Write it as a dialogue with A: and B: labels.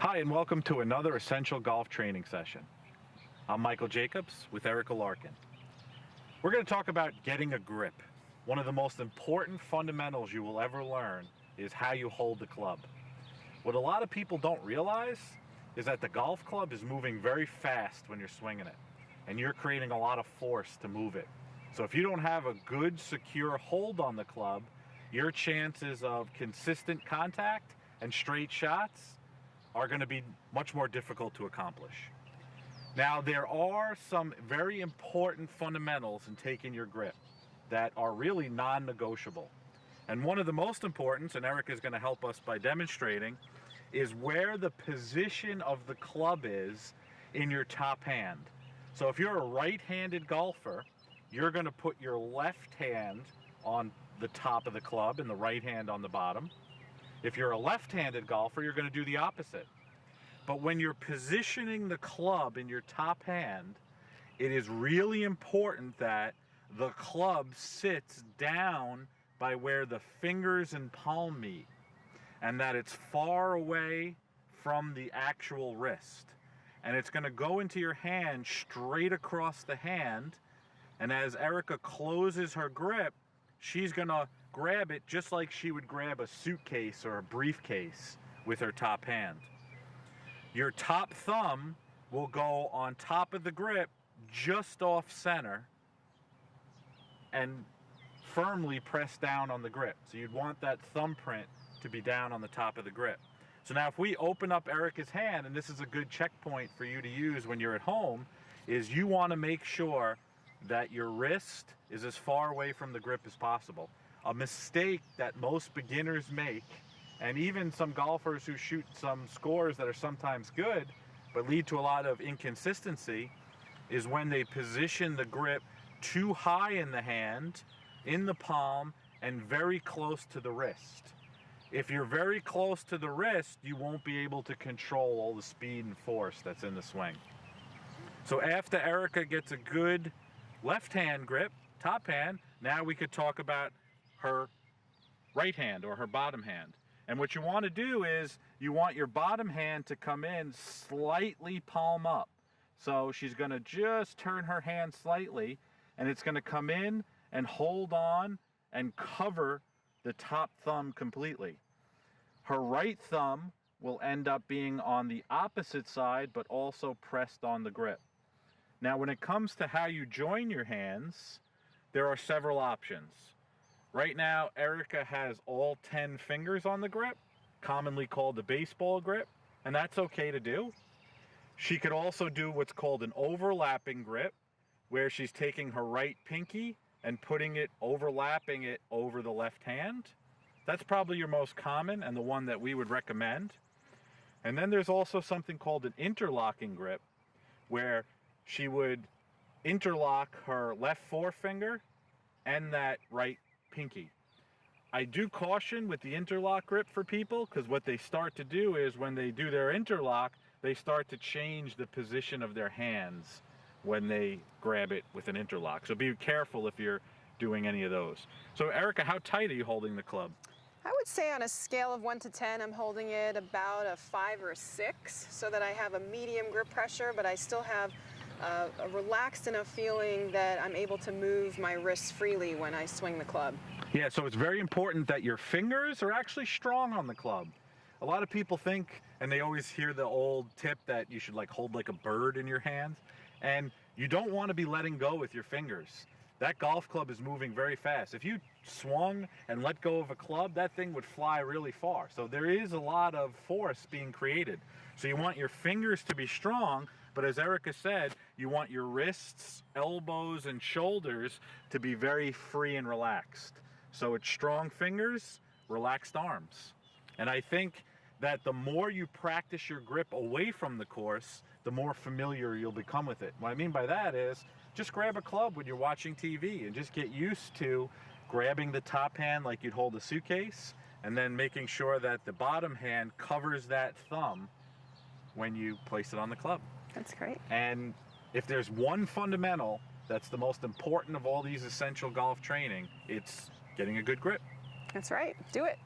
A: Hi, and welcome to another Essential Golf Training Session. I'm Michael Jacobs with Erika Larkin. We're going to talk about getting a grip. One of the most important fundamentals you will ever learn is how you hold the club. What a lot of people don't realize is that the golf club is moving very fast when you're swinging it, and you're creating a lot of force to move it. So if you don't have a good, secure hold on the club, your chances of consistent contact and straight shots are going to be much more difficult to accomplish. Now, there are some very important fundamentals in taking your grip that are really non-negotiable. And one of the most important, and Erika is going to help us by demonstrating, is where the position of the club is in your top hand. So if you're a right-handed golfer, you're going to put your left hand on the top of the club and the right hand on the bottom. If you're a left-handed golfer, you're going to do the opposite. But when you're positioning the club in your top hand, it is really important that the club sits down by where the fingers and palm meet, and that it's far away from the actual wrist. And it's going to go into your hand straight across the hand, and as Erika closes her grip, she's going to grab it just like she would grab a suitcase or a briefcase with her top hand. Your top thumb will go on top of the grip just off center and firmly press down on the grip. So you'd want that thumbprint to be down on the top of the grip. So now if we open up Erika's hand, and this is a good checkpoint for you to use when you're at home, is you want to make sure that your wrist is as far away from the grip as possible. A mistake that most beginners make, and even some golfers who shoot some scores that are sometimes good but lead to a lot of inconsistency, is when they position the grip too high in the hand, in the palm, and very close to the wrist. If you're very close to the wrist, you won't be able to control all the speed and force that's in the swing. So after Erika gets a good left hand grip, top hand, now we could talk about her right hand or her bottom hand. And what you want to do is you want your bottom hand to come in slightly palm up. So she's going to just turn her hand slightly, and it's going to come in and hold on and cover the top thumb completely. Her right thumb will end up being on the opposite side, but also pressed on the grip. Now, when it comes to how you join your hands, there are several options. Right now, Erika has all 10 fingers on the grip, commonly called the baseball grip, and that's okay to do. She could also do what's called an overlapping grip, where she's taking her right pinky and putting it, overlapping it over the left hand. That's probably your most common and the one that we would recommend. And then there's also something called an interlocking grip, where she would interlock her left forefinger and that right pinky. I do caution with the interlock grip for people, because what they start to do is when they do their interlock, they start to change the position of their hands when they grab it with an interlock. So be careful if you're doing any of those. So Erika, how tight are you holding the club?
B: I would say on a scale of 1 to 10, I'm holding it about a 5 or a 6, so that I have a medium grip pressure, but I still have a relaxed enough feeling that I'm able to move my wrists freely when I swing the club.
A: Yeah, so it's very important that your fingers are actually strong on the club. A lot of people think, and they always hear the old tip that you should like hold like a bird in your hand, and you don't want to be letting go with your fingers. That golf club is moving very fast. If you swung and let go of a club, that thing would fly really far. So there is a lot of force being created. So you want your fingers to be strong, but as Erika said, you want your wrists, elbows, and shoulders to be very free and relaxed. So it's strong fingers, relaxed arms. And I think that the more you practice your grip away from the course, the more familiar you'll become with it. What I mean by that is, just grab a club when you're watching TV and just get used to grabbing the top hand like you'd hold a suitcase, and then making sure that the bottom hand covers that thumb when you place it on the club.
B: That's great.
A: And if there's one fundamental that's the most important of all these essential golf training, it's getting a good grip.
B: That's right. Do it.